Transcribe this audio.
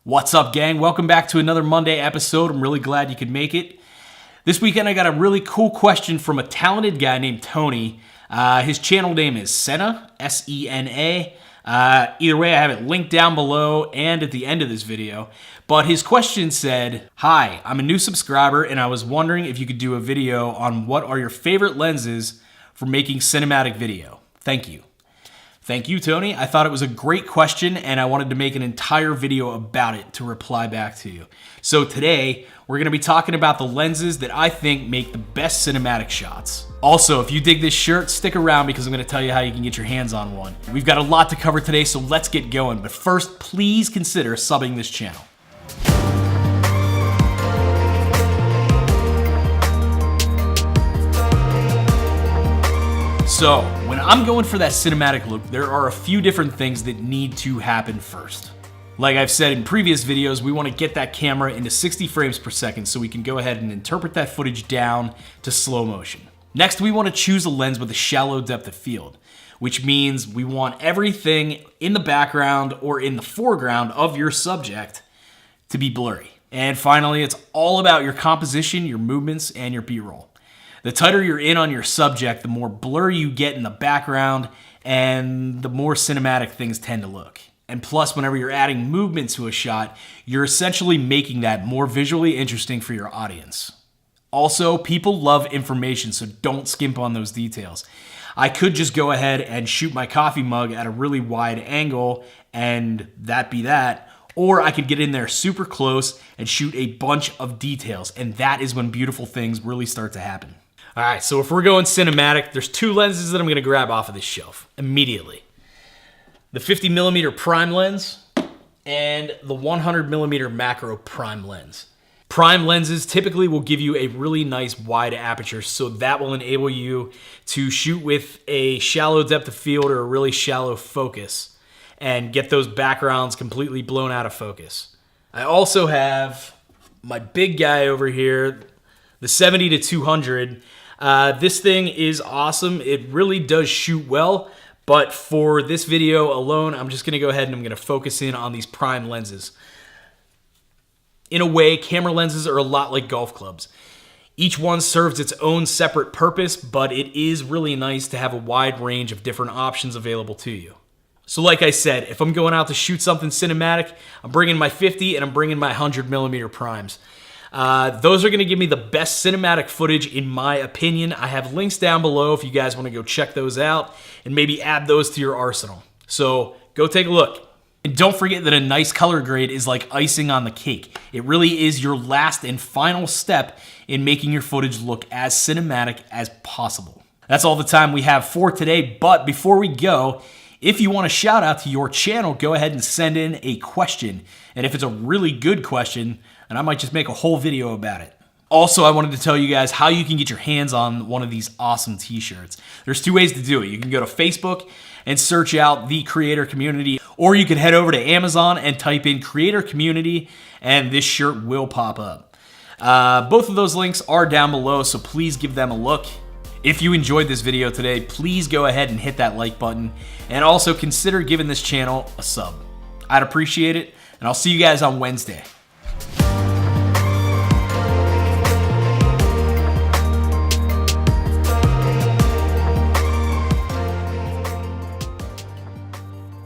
What's up, gang? Welcome back to another Monday episode. I'm really glad you could make it. This weekend I got a really cool question from a talented guy named Tony. His channel name is Sena, S-E-N-A. Either way, I have it linked down below and at the end of this video. But his question said, "Hi, I'm a new subscriber and I was wondering if you could do a video on what are your favorite lenses for making cinematic video. Thank you." Thank you, Tony. I thought it was a great question and I wanted to make an entire video about it to reply back to you. So today, we're gonna be talking about the lenses that I think make the best cinematic shots. Also, if you dig this shirt, stick around because I'm gonna tell you how you can get your hands on one. We've got a lot to cover today, so let's get going. But first, please consider subbing this channel. So, when I'm going for that cinematic look, there are a few different things that need to happen first. Like I've said in previous videos, we want to get that camera into 60 frames per second so we can go ahead and interpret that footage down to slow motion. Next, we want to choose a lens with a shallow depth of field, which means we want everything in the background or in the foreground of your subject to be blurry. And finally, it's all about your composition, your movements, and your B-roll. The tighter you're in on your subject, the more blur you get in the background and the more cinematic things tend to look. And plus, whenever you're adding movement to a shot, you're essentially making that more visually interesting for your audience. Also, people love information, so don't skimp on those details. I could just go ahead and shoot my coffee mug at a really wide angle and that be that. Or I could get in there super close and shoot a bunch of details. And that is when beautiful things really start to happen. All right, so if we're going cinematic, there's two lenses that I'm gonna grab off of this shelf immediately. The 50mm prime lens and the 100mm macro prime lens. Prime lenses typically will give you a really nice wide aperture, so that will enable you to shoot with a shallow depth of field or a really shallow focus and get those backgrounds completely blown out of focus. I also have my big guy over here, the 70-200. This thing is awesome. It really does shoot well, but for this video alone, I'm just gonna go ahead and I'm gonna focus in on these prime lenses. In a way, camera lenses are a lot like golf clubs. Each one serves its own separate purpose, but it is really nice to have a wide range of different options available to you. So like I said, if I'm going out to shoot something cinematic, I'm bringing my 50 and I'm bringing my 100mm primes. Those are going to give me the best cinematic footage in my opinion. I have links down below if you guys want to go check those out and maybe add those to your arsenal. So go take a look. And don't forget that a nice color grade is like icing on the cake. It really is your last and final step in making your footage look as cinematic as possible. That's all the time we have for today, but before we go, if you want a shout out to your channel, go ahead and send in a question. And if it's a really good question, and I might just make a whole video about it. Also, I wanted to tell you guys how you can get your hands on one of these awesome t-shirts. There's two ways to do it. You can go to Facebook and search out the creator community, or you can head over to Amazon and type in creator community, and this shirt will pop up. Both of those links are down below, so please give them a look. If you enjoyed this video today, please go ahead and hit that like button, and also consider giving this channel a sub. I'd appreciate it, and I'll see you guys on Wednesday.